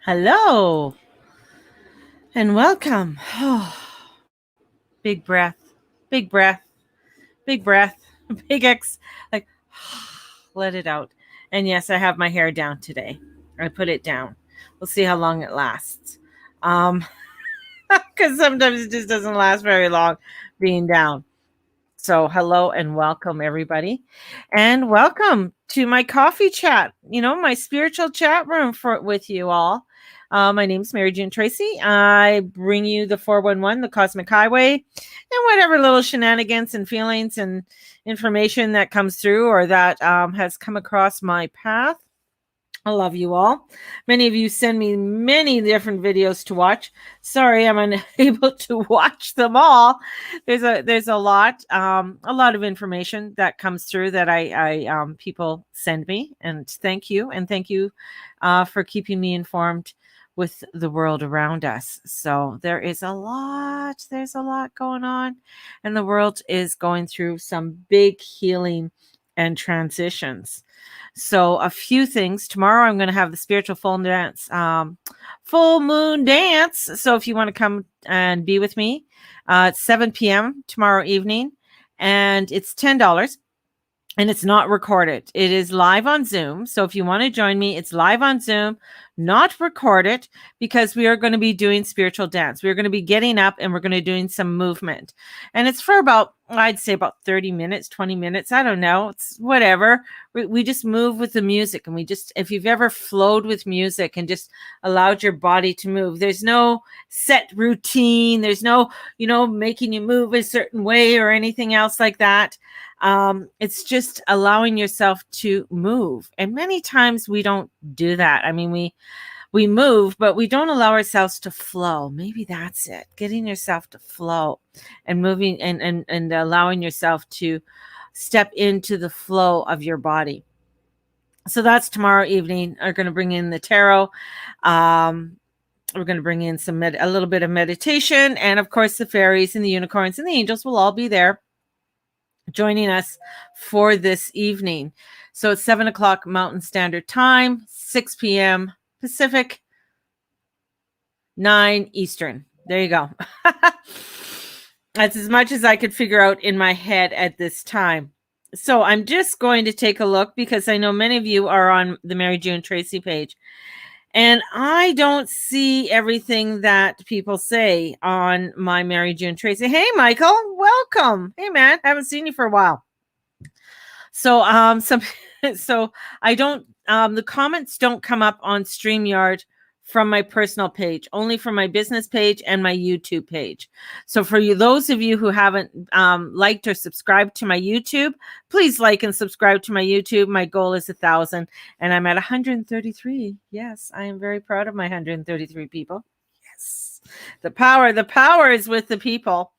Hello and welcome. Big breath, big breath, big breath, big X. Like, let it out. And yes, I have my hair down today. I put it down. We'll see how long it lasts. Because sometimes it just doesn't last very long being down. So, hello and welcome, everybody. And welcome to my coffee chat, my spiritual chat room with you all. My name's Mary June Tracy. I bring you the 411, the Cosmic Highway, and whatever little shenanigans and feelings and information that comes through or that has come across my path. I love you all. Many of you send me many different videos to watch. Sorry, I'm unable to watch them all. There's a lot of information that comes through that I people send me, and thank you for keeping me informed with the world around us. So there's a lot going on, and the world is going through some big healing and transitions. So a few things. Tomorrow I'm going to have the spiritual full moon dance. So if you want to come and be with me, it's 7 p.m. tomorrow evening, and it's $10. And it's not recorded. It is live on Zoom. So if you want to join me, it's live on Zoom, not recorded, because we are going to be doing spiritual dance. We're going to be getting up and we're going to be doing some movement. And it's for I'd say about 30 minutes, 20 minutes. I don't know. It's whatever. We just move with the music. And if you've ever flowed with music and just allowed your body to move, there's no set routine. There's no, making you move a certain way or anything else like that. It's just allowing yourself to move. And many times we don't do that. I mean, we move, but we don't allow ourselves to flow. Maybe that's it. Getting yourself to flow and moving and allowing yourself to step into the flow of your body. So that's tomorrow evening. We're going to bring in the tarot. We're going to bring in a little bit of meditation. And of course, the fairies and the unicorns and the angels will all be there joining us for this evening. So it's 7 o'clock Mountain Standard Time, 6 p.m. Pacific, 9 Eastern. There you go. That's as much as I could figure out in my head at this time. So I'm just going to take a look because I know many of you are on the Mary June Tracy page. And I don't see everything that people say on my Mary June Tracy. Hey, Michael, welcome. Hey, man, haven't seen you for a while. So, so I don't. The comments don't come up on StreamYard from my personal page, only from my business page and my YouTube page. So for you, those of you who haven't liked or subscribed to my YouTube, please like and subscribe to my YouTube. My goal is 1,000 and I'm at 133. Yes, I am very proud of my 133 people. Yes, the power is with the people.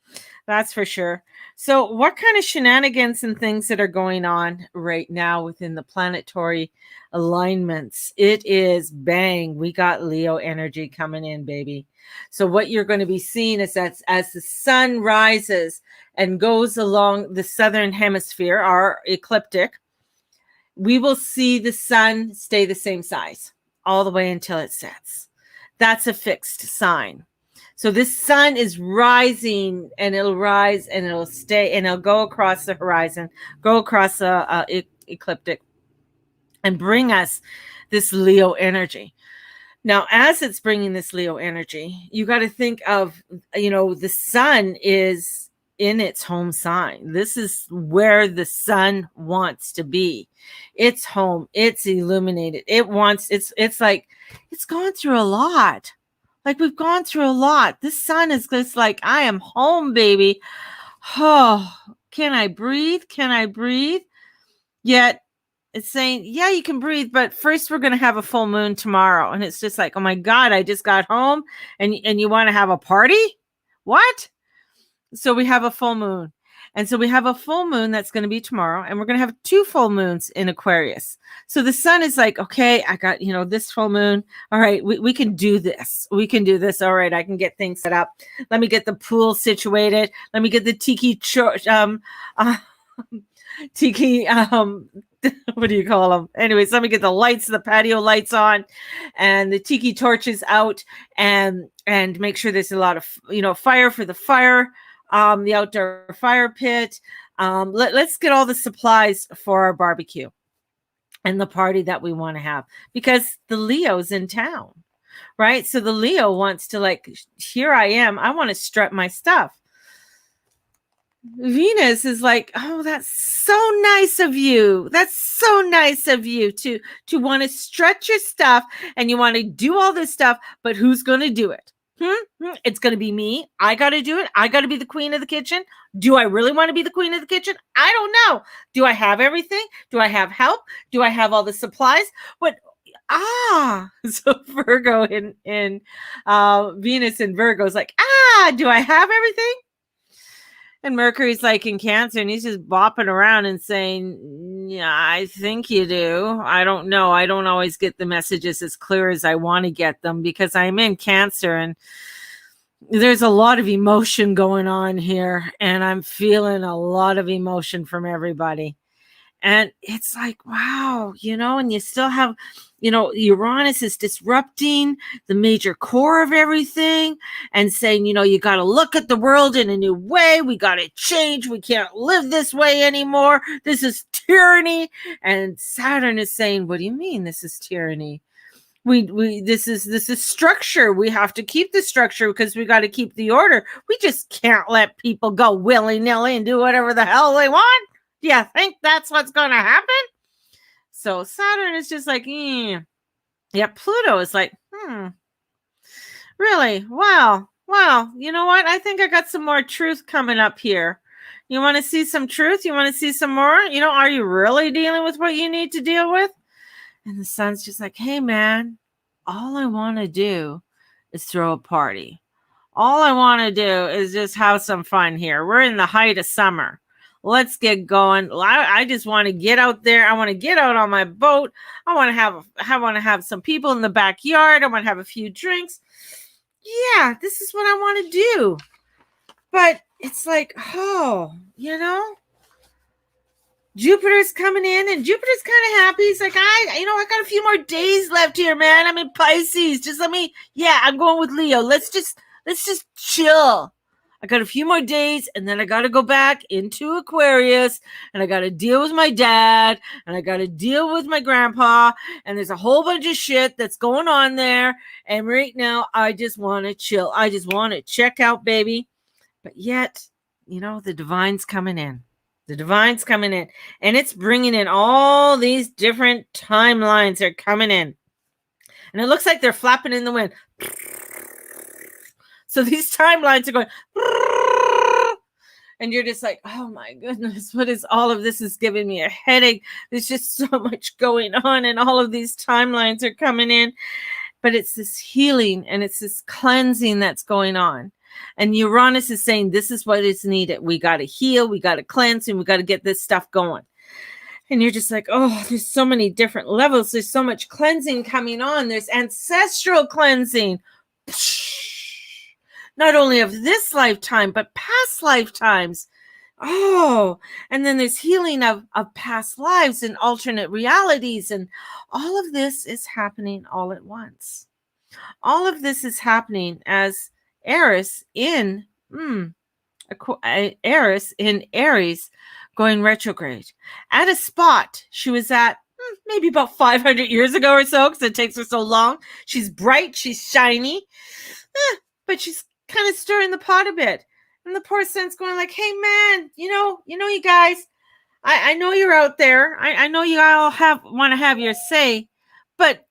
That's for sure. So what kind of shenanigans and things that are going on right now within the planetary alignments? It is bang. We got Leo energy coming in, baby. So what you're going to be seeing is that as the sun rises and goes along the southern hemisphere, our ecliptic, we will see the sun stay the same size all the way until it sets. That's a fixed sign. So this sun is rising and it'll rise and it'll stay and it'll go across the horizon, go across the ecliptic and bring us this Leo energy. Now, as it's bringing this Leo energy, you got to think of, the sun is in its home sign. This is where the sun wants to be. It's home. It's illuminated. It's like, it's gone through a lot. Like we've gone through a lot. This sun is just like, I am home, baby. Oh, can I breathe? Can I breathe? Yet it's saying, yeah, you can breathe, but first we're going to have a full moon tomorrow. And it's just like, oh my God, I just got home and you want to have a party? What? So we have a full moon. And so we have a full moon that's going to be tomorrow, and we're going to have 2 full moons in Aquarius. So the sun is like, okay, I got, this full moon. All right, we can do this. We can do this. All right, I can get things set up. Let me get the pool situated. Let me get the tiki tiki what do you call them? Anyways, let me get the lights, the patio lights on, and the tiki torches out, and make sure there's a lot of fire for the fire, the outdoor fire pit. Let's get all the supplies for our barbecue and the party that we want to have, because the Leo's in town, right? So the Leo wants to, like, here I am, I want to strut my stuff. Venus is like, oh, that's so nice of you. That's so nice of you to want to stretch your stuff, and you want to do all this stuff, but who's going to do it? It's going to be me. I got to do it. I got to be the queen of the kitchen. Do I really want to be the queen of the kitchen? I don't know. Do I have everything? Do I have help? Do I have all the supplies? But so Virgo in Venus in Virgo is like, do I have everything? And Mercury's like in Cancer, and he's just bopping around and saying, yeah, I think you do. I don't know. I don't always get the messages as clear as I want to get them, because I'm in Cancer, and there's a lot of emotion going on here, and I'm feeling a lot of emotion from everybody. And it's like, wow, and you still have, Uranus is disrupting the major core of everything and saying, you got to look at the world in a new way. We got to change. We can't live this way anymore. This is tyranny. And Saturn is saying, what do you mean this is tyranny? This is structure. We have to keep the structure because we got to keep the order. We just can't let people go willy-nilly and do whatever the hell they want. Do you think that's what's going to happen? So Saturn is just like, yeah. Pluto is like, really? Wow. You know what? I think I got some more truth coming up here. You want to see some truth? You want to see some more? Are you really dealing with what you need to deal with? And the Sun's just like, hey, man, all I want to do is throw a party. All I want to do is just have some fun here. We're in the height of summer. Let's get going. I just want to get out there. I want to get out on my boat. I want to have some people in the backyard. I want to have a few drinks. Yeah, this is what I want to do. But it's like, Jupiter's coming in, and Jupiter's kind of happy. He's like, I got a few more days left here, man. I'm in Pisces. I'm going with Leo. Let's just chill. I got a few more days, and then I got to go back into Aquarius, and I got to deal with my dad, and I got to deal with my grandpa, and there's a whole bunch of shit that's going on there. And right now, I just want to chill. I just want to check out, baby. But yet, the divine's coming in. The divine's coming in, and it's bringing in all these different timelines are coming in. And it looks like they're flapping in the wind. So these timelines are going, and you're just like, oh my goodness, what is all of this? Is giving me a headache. There's just so much going on, and all of these timelines are coming in. But it's this healing and it's this cleansing that's going on. And Uranus is saying, this is what is needed. We got to heal, we got to cleanse, and we got to get this stuff going. And you're just like, oh, there's so many different levels. There's so much cleansing coming on. There's ancestral cleansing. Not only of this lifetime, but past lifetimes. Oh, and then there's healing of past lives and alternate realities. And all of this is happening all at once. All of this is happening as Eris in Aries going retrograde at a spot she was at maybe about 500 years ago or so, because it takes her so long. She's bright, she's shiny, but she's kind of stirring the pot a bit. And the poor Sun's going like, hey man, you guys, I know you're out there. I know you all want to have your say, but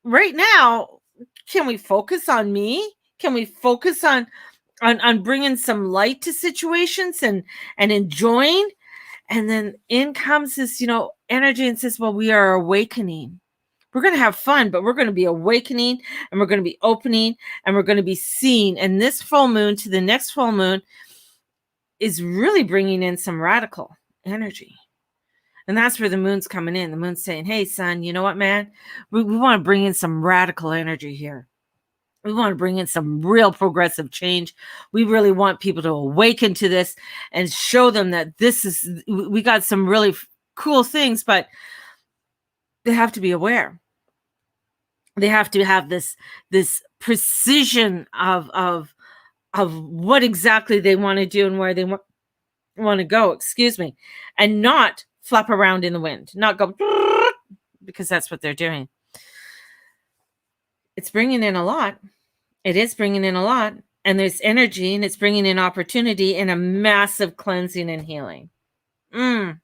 right now, can we focus on me? Can we focus on bringing some light to situations and enjoying? And then in comes this, energy and says, well, we are awakening. We're going to have fun, but we're going to be awakening, and we're going to be opening, and we're going to be seeing. And this full moon to the next full moon is really bringing in some radical energy. And that's where the moon's coming in. The moon's saying, hey, son, you know what, man? We want to bring in some radical energy here. We want to bring in some real progressive change. We really want people to awaken to this and show them that we got some really cool things, but they have to be aware. They have to have this precision of what exactly they want to do and where they want to go, excuse me, and not flap around in the wind, not go, because that's what they're doing. It's bringing in a lot. It is bringing in a lot, and there's energy, and it's bringing in opportunity and a massive cleansing and healing. And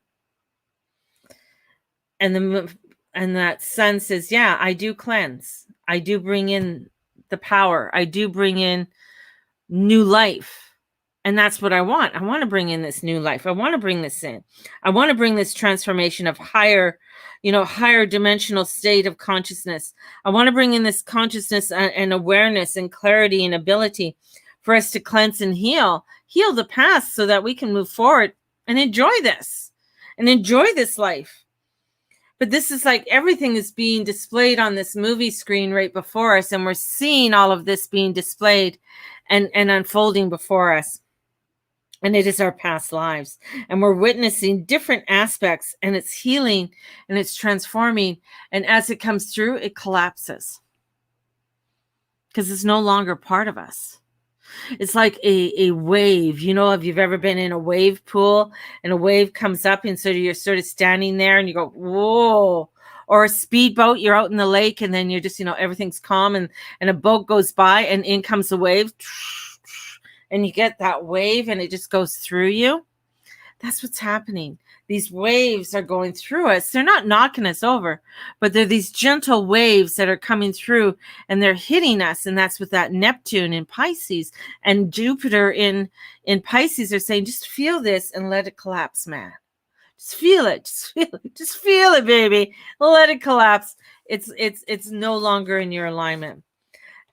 that sun says, yeah, I do cleanse. I do bring in the power. I do bring in new life. And that's what I want. I want to bring in this new life. I want to bring this in. I want to bring this transformation of higher dimensional state of consciousness. I want to bring in this consciousness and awareness and clarity and ability for us to cleanse and heal the past so that we can move forward and enjoy this life. But this is like everything is being displayed on this movie screen right before us, and we're seeing all of this being displayed and unfolding before us. And it is our past lives. And we're witnessing different aspects, and it's healing and it's transforming. And as it comes through, it collapses because it's no longer part of us. It's like a wave. If you've ever been in a wave pool and a wave comes up and so you're sort of standing there and you go, whoa. Or a speedboat, you're out in the lake and then you're just, everything's calm and a boat goes by and in comes the wave. And you get that wave and it just goes through you. That's what's happening. These waves are going through us. They're not knocking us over, but they're these gentle waves that are coming through and they're hitting us. And that's with that Neptune in Pisces and Jupiter in Pisces are saying, just feel this and let it collapse, man. Just feel it. Just feel it, baby. Let it collapse. It's no longer in your alignment.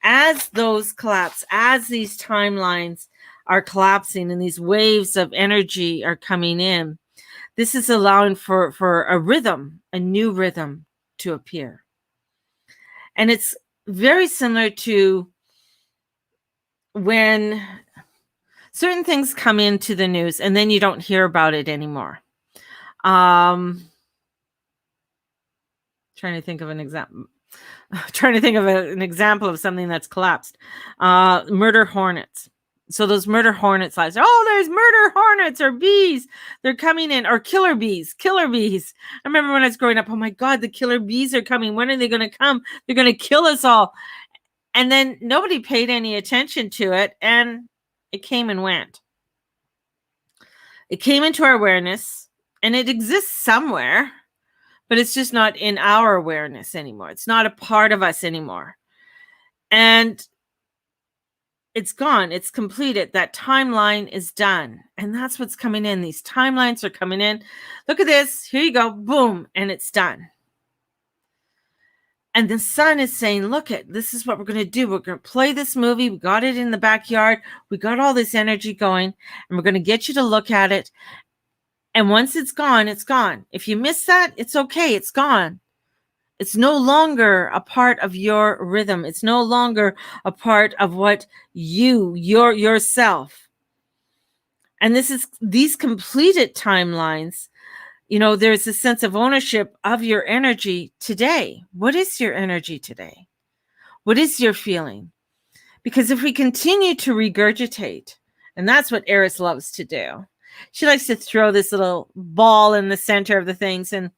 As those collapse, as these timelines are collapsing and these waves of energy are coming in, this is allowing for a rhythm, a new rhythm to appear. And it's very similar to when certain things come into the news and then you don't hear about it anymore. Trying to think of an example. An example of something that's collapsed. Murder hornets. So those murder hornets lies. Oh, there's murder hornets or bees. They're coming in, or killer bees. I remember when I was growing up, oh my God, the killer bees are coming. When are they going to come? They're going to kill us all. And then nobody paid any attention to it. And it came and went. It came into our awareness and it exists somewhere. But it's just not in our awareness anymore. It's not a part of us anymore. And it's gone. It's completed. That timeline is done. And that's what's coming in. These timelines are coming in. Look at this. Here you go. Boom. And it's done. And the sun is saying, look, this is what we're going to do. We're going to play this movie. We got it in the backyard. We got all this energy going. And we're going to get you to look at it. And once it's gone, it's gone. If you miss that, it's okay. It's gone. It's no longer a part of your rhythm. It's no longer a part of what yourself. And these completed timelines, there's a sense of ownership of your energy today. What is your energy today? What is your feeling? Because if we continue to regurgitate, and that's what Eris loves to do, she likes to throw this little ball in the center of the things and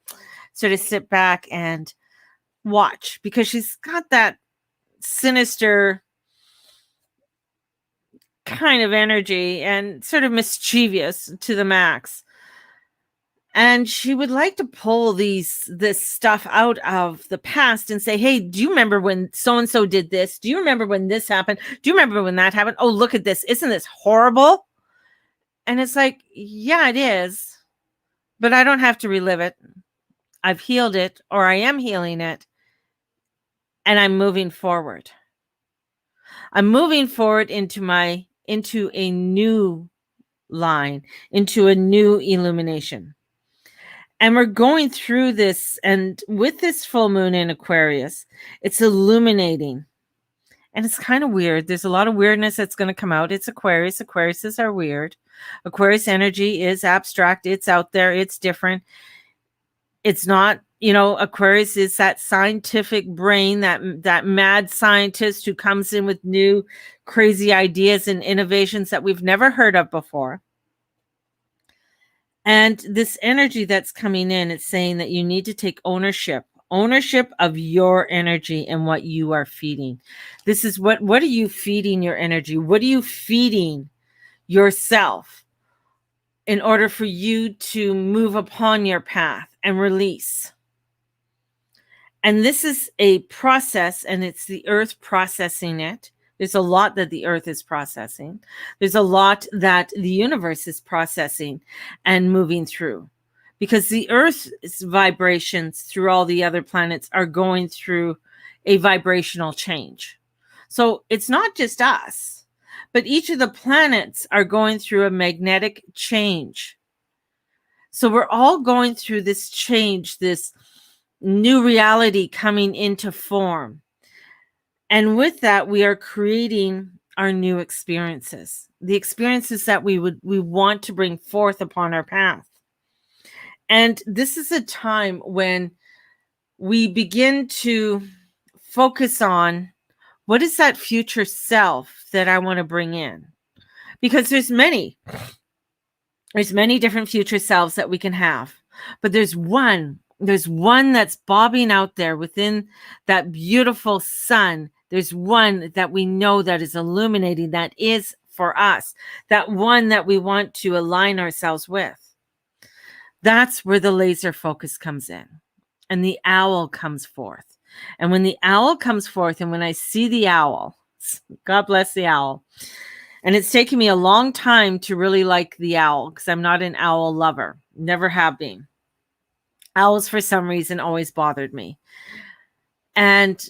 sort of sit back and watch because she's got that sinister kind of energy and sort of mischievous to the max. And she would like to pull this stuff out of the past and say, hey, do you remember when so-and-so did this? Do you remember when this happened? Do you remember when that happened? Oh, look at this. Isn't this horrible? And it's like, yeah, it is, but I don't have to relive it. I've healed it, or I am healing it, and I'm moving forward. I'm moving forward into a new line, into a new illumination. And we're going through this, and with this full moon in Aquarius, it's illuminating. And it's kind of weird. There's a lot of weirdness that's going to come out. It's Aquarius. Aquariuses are weird. Aquarius energy is abstract. It's out there. It's different. It's not, Aquarius is that scientific brain, that mad scientist who comes in with new crazy ideas and innovations that we've never heard of before. And this energy that's coming in, it's saying that you need to take ownership of your energy and what you are feeding. This is what are you feeding your energy? What are you feeding yourself in order for you to move upon your path and release? And this is a process, and it's the earth processing it. There's a lot that the earth is processing. There's a lot that the universe is processing and moving through, because the earth's vibrations through all the other planets are going through a vibrational change. So it's not just us, but each of the planets are going through a magnetic change. So we're all going through this change, this new reality coming into form. And with that, we are creating our new experiences, the experiences that we want to bring forth upon our path. And this is a time when we begin to focus on what is that future self that I want to bring in? Because there's many different future selves that we can have, but there's one that's bobbing out there within that beautiful sun. There's one that we know that is illuminating, that is for us, that one that we want to align ourselves with. That's where the laser focus comes in, and the owl comes forth. And when the owl comes forth, and when I see the owl, God bless the owl. And it's taken me a long time to really like the owl, because I'm not an owl lover, never have been. Owls, for some reason, always bothered me. And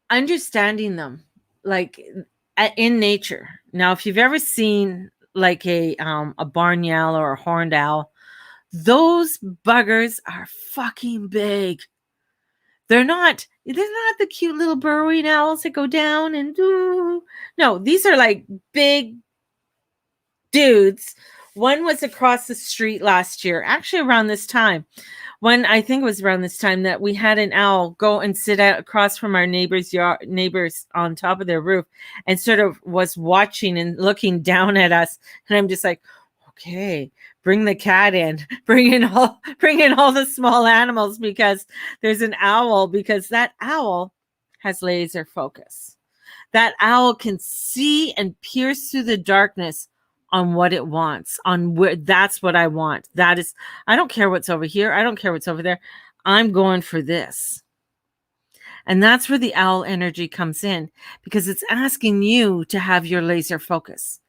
understanding them, like in nature. Now, if you've ever seen like a barn owl or a horned owl, those buggers are fucking big. They're not the cute little burrowing owls that go down and do. No, these are like big dudes. One was across the street last year, actually around this time. I think it was around this time that we had an owl go and sit out across from our neighbors on top of their roof, and sort of was watching and looking down at us. And I'm just like, okay, bring the cat in, bring in all the small animals, because there's an owl, because that owl has laser focus. That owl can see and pierce through the darkness on what it wants, on where that's what I want. That is, I don't care what's over here. I don't care what's over there. I'm going for this. And that's where the owl energy comes in, because it's asking you to have your laser focus,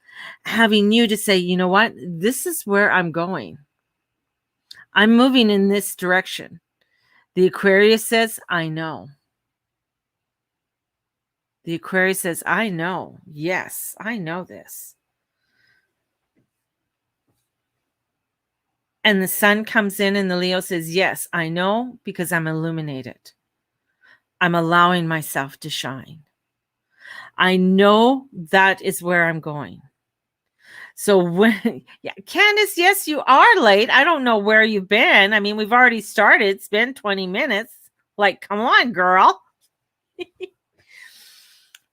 having you to say, you know what, this is where I'm going. I'm moving in this direction. The Aquarius says, I know. The Aquarius says, I know. Yes, I know this. And the sun comes in, and the Leo says, yes, I know, because I'm illuminated. I'm allowing myself to shine. I know that is where I'm going. So Candace, yes, you are late. I don't know where you've been. I mean, we've already started. It's been 20 minutes. Like, come on, girl.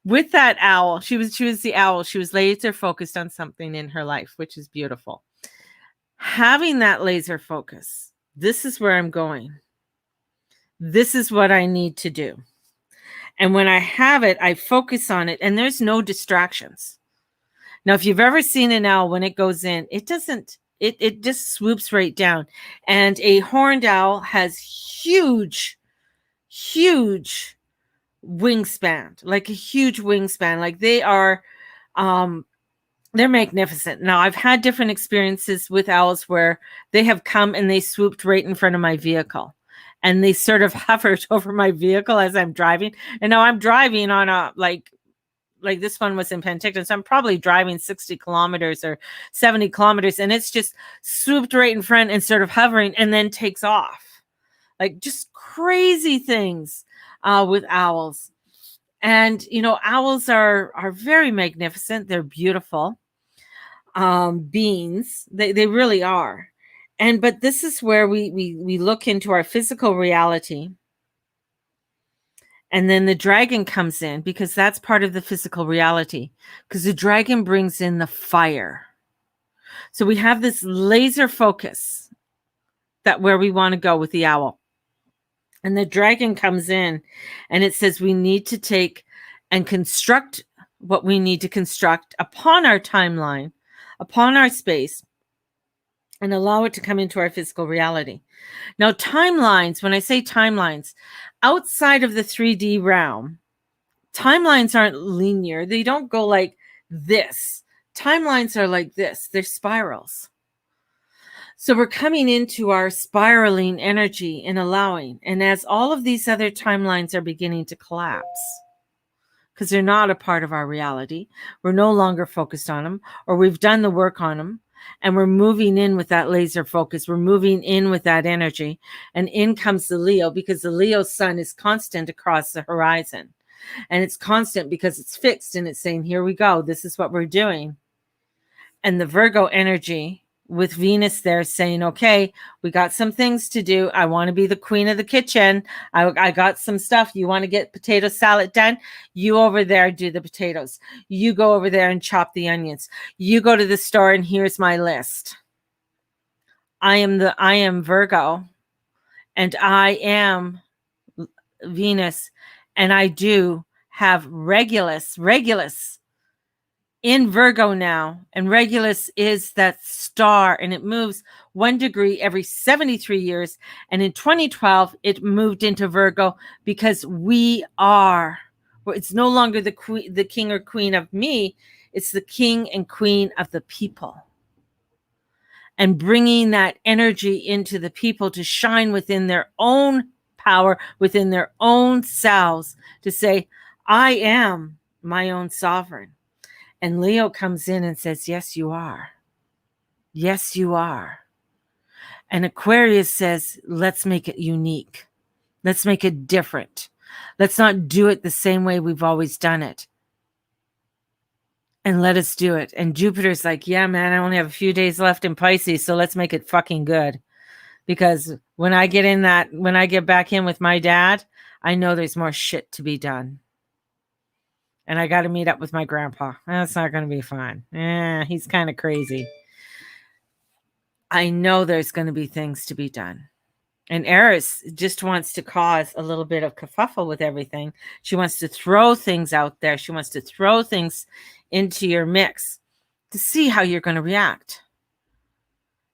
With that owl, she was the owl. She was laser focused on something in her life, which is beautiful. Having that laser focus, this is where I'm going. This is what I need to do. And when I have it, I focus on it, and there's no distractions. Now, if you've ever seen an owl, when it goes in, it just swoops right down. And a horned owl has huge wingspan, like a huge wingspan. Like they are, they're magnificent. Now, I've had different experiences with owls where they have come and they swooped right in front of my vehicle, and they sort of hovered over my vehicle as I'm driving. And now I'm driving on a, like this one was in Penticton, so I'm probably driving 60 kilometers or 70 kilometers, and it's just swooped right in front and sort of hovering and then takes off. Like just crazy things with owls. And owls are very magnificent. They're beautiful beings. They really are. But this is where we look into our physical reality. And then the dragon comes in, because that's part of the physical reality, because the dragon brings in the fire. So we have this laser focus that where we want to go with the owl. And the dragon comes in and it says we need to take and construct what we need to construct upon our timeline, upon our space, and allow it to come into our physical reality. Now, timelines, when I say timelines, outside of the 3D realm, timelines aren't linear. They don't go like this. Timelines are like this. They're spirals. So we're coming into our spiraling energy and allowing. And as all of these other timelines are beginning to collapse, because they're not a part of our reality, we're no longer focused on them, or we've done the work on them, and we're moving in with that laser focus. We're moving in with that energy. And in comes the Leo, because the Leo sun is constant across the horizon. And it's constant because it's fixed, and it's saying, here we go. This is what we're doing. And the Virgo energy with Venus there saying, okay, we got some things to do. I want to be the queen of the kitchen. I got some stuff. You want to get potato salad done? You over there do the potatoes. You go over there and chop the onions. You go to the store and here's my list. I am Virgo, and I am Venus, and I do have Regulus in Virgo now, and Regulus is that star, and it moves 1 degree every 73 years. And in 2012, it moved into Virgo, because it's no longer the king or queen of me. It's the king and queen of the people, and bringing that energy into the people to shine within their own power, within their own selves, to say, I am my own sovereign. And Leo comes in and says, yes, you are. Yes, you are. And Aquarius says, let's make it unique. Let's make it different. Let's not do it the same way we've always done it. And let us do it. And Jupiter's like, yeah, man, I only have a few days left in Pisces, so let's make it fucking good. Because when I get back in with my dad, I know there's more shit to be done. And I got to meet up with my grandpa. That's not going to be fun. He's kind of crazy. I know there's going to be things to be done. And Eris just wants to cause a little bit of kerfuffle with everything. She wants to throw things out there. She wants to throw things into your mix to see how you're going to react.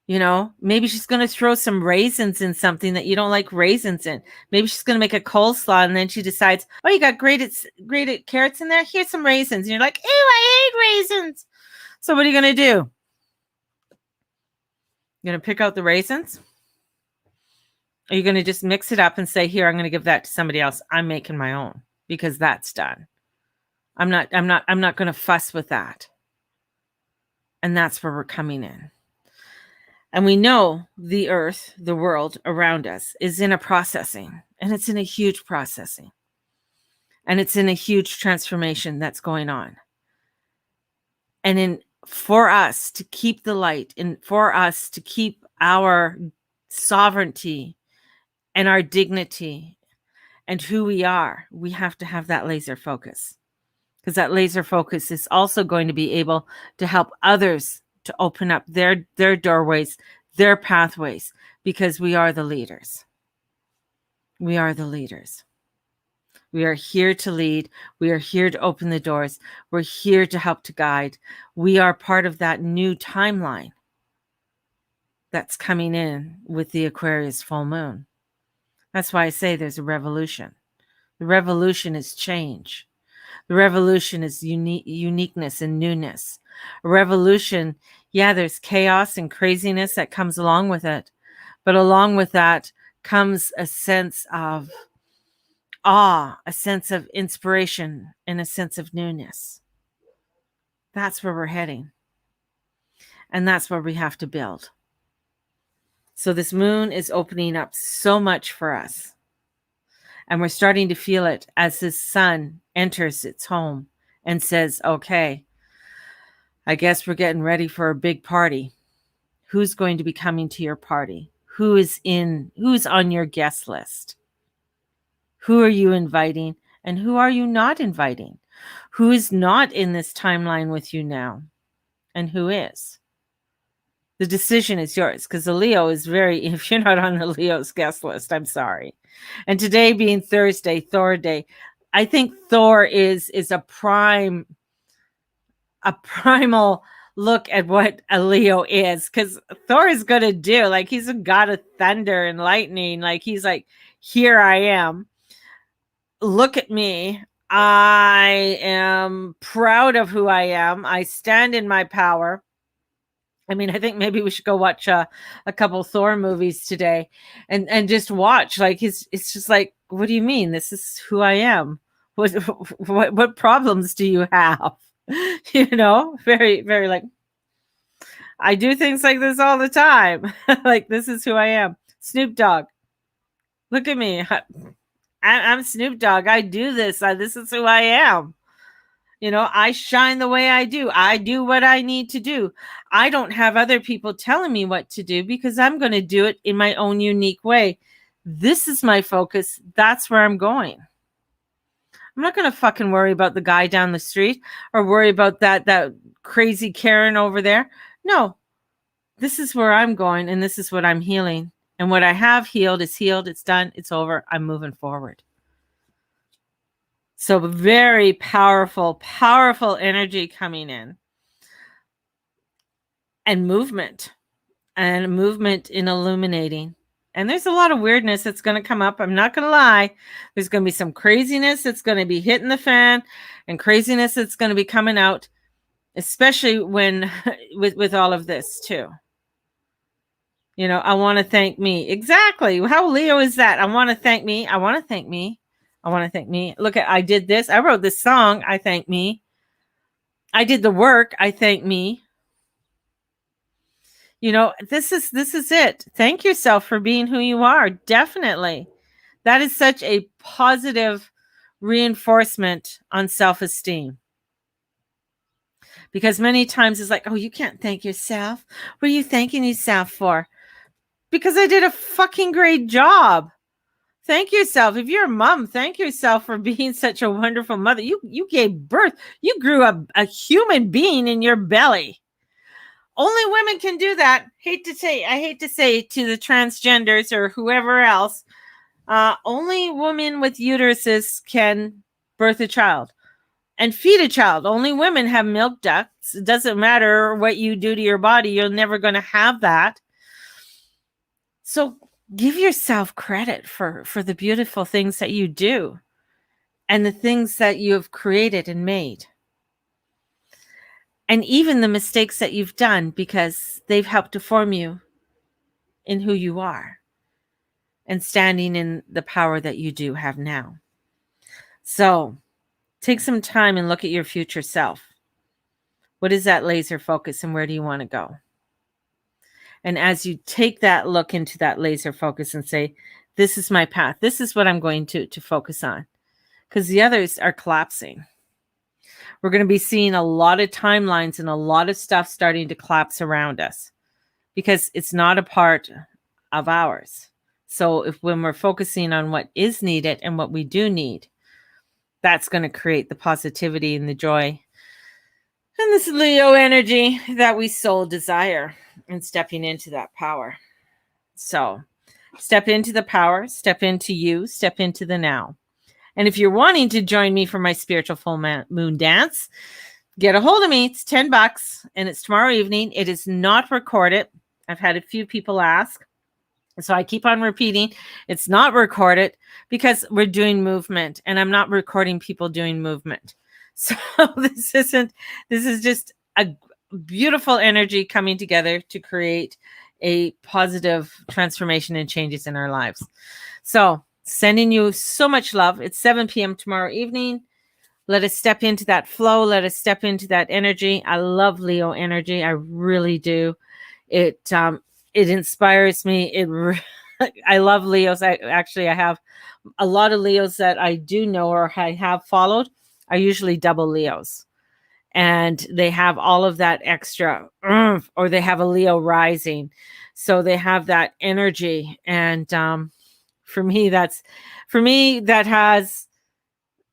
Maybe she's going to throw some raisins in something that you don't like raisins in. Maybe she's going to make a coleslaw, and then she decides, oh, you got grated carrots in there? Here's some raisins. And you're like, ew, I hate raisins. So what are you going to do? You're going to pick out the raisins? Are you going to just mix it up and say, here, I'm going to give that to somebody else? I'm making my own, because that's done. I'm not going to fuss with that. And that's where we're coming in. And we know the earth, the world around us, is in a processing, and it's in a huge processing. And it's in a huge transformation that's going on. And for us to keep the light, and for us to keep our sovereignty and our dignity and who we are, we have to have that laser focus. Because that laser focus is also going to be able to help others to open up their doorways, their pathways, because we are the leaders. We are the leaders. We are here to lead. We are here to open the doors. We're here to help to guide. We are part of that new timeline that's coming in with the Aquarius full moon. That's why I say there's a revolution. The revolution is change. The revolution is uniqueness and newness. A revolution, yeah, there's chaos and craziness that comes along with it. But along with that comes a sense of awe, a sense of inspiration, and a sense of newness. That's where we're heading. And that's where we have to build. So this moon is opening up so much for us. And we're starting to feel it as this sun enters its home and says, okay, I guess we're getting ready for a big party. Who's going to be coming to your party? Who's on your guest list? Who are you inviting and who are you not inviting? Who is not in this timeline with you now and who is? The decision is yours, because the Leo is if you're not on the Leo's guest list, I'm sorry. And today being Thursday, Thor Day, I think Thor is a primal look at what a Leo is, because Thor is going to do, like, he's a god of thunder and lightning. Like, he's like, here I am. Look at me. I am proud of who I am. I stand in my power. I mean, I think maybe we should go watch a couple Thor movies today and just watch. Like, it's just like, what do you mean? This is who I am. What problems do you have? Very, very, like, I do things like this all the time. Like, this is who I am. Snoop Dogg. Look at me. I'm Snoop Dogg. I do this. This is who I am. I shine the way I do. I do what I need to do. I don't have other people telling me what to do, because I'm going to do it in my own unique way. This is my focus. That's where I'm going. I'm not going to fucking worry about the guy down the street or worry about that crazy Karen over there. No, this is where I'm going, and this is what I'm healing. And what I have healed is healed. It's done. It's over. I'm moving forward. So very powerful, powerful energy coming in. And movement in illuminating. And there's a lot of weirdness that's going to come up. I'm not going to lie. There's going to be some craziness that's going to be hitting the fan, and craziness that's going to be coming out, especially when with all of this too. I want to thank me. Exactly. How Leo is that? I want to thank me. I want to thank me. I want to thank me. Look, I did this. I wrote this song. I thank me. I did the work. I thank me. This is it. Thank yourself for being who you are. Definitely. That is such a positive reinforcement on self-esteem. Because many times it's like, oh, you can't thank yourself. What are you thanking yourself for? Because I did a fucking great job. Thank yourself. If you're a mom, thank yourself for being such a wonderful mother. You gave birth. You grew up a human being in your belly. Only women can do that. I hate to say to the transgenders or whoever else, only women with uteruses can birth a child and feed a child. Only women have milk ducts. It doesn't matter what you do to your body. You're never going to have that. So give yourself credit for the beautiful things that you do and the things that you have created and made. And even the mistakes that you've done, because they've helped to form you in who you are and standing in the power that you do have now. So take some time and look at your future self. What is that laser focus, and where do you want to go? And as you take that look into that laser focus and say, this is my path. This is what I'm going to focus on. Because the others are collapsing. We're going to be seeing a lot of timelines and a lot of stuff starting to collapse around us. Because it's not a part of ours. So when we're focusing on what is needed and what we do need, that's going to create the positivity and the joy and this Leo energy that we so desire, and stepping into that power. So step into the power, step into you, step into the now. And if you're wanting to join me for my spiritual full moon dance, get a hold of me. It's $10 and it's tomorrow evening. It is not recorded. I've had a few people ask. So I keep on repeating, it's not recorded because we're doing movement, and I'm not recording people doing movement. So this is just a beautiful energy coming together to create a positive transformation and changes in our lives. So sending you so much love. It's 7 p.m. tomorrow evening. Let us step into that flow. Let us step into that energy. I love Leo energy. I really do. It inspires me. I love Leos. I have a lot of Leos that I do know or I have followed are usually double Leos. And they have all of that extra, or they have a Leo rising. So they have that energy. And for me, that has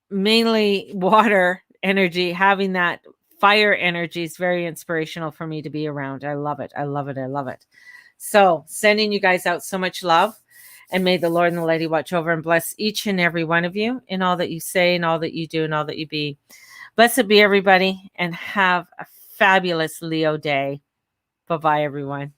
mainly water energy. Having that fire energy is very inspirational for me to be around. I love it. I love it. I love it. So sending you guys out so much love, and may the Lord and the Lady watch over and bless each and every one of you in all that you say and all that you do and all that you be. Blessed be everybody, and have a fabulous Leo day. Bye-bye, everyone.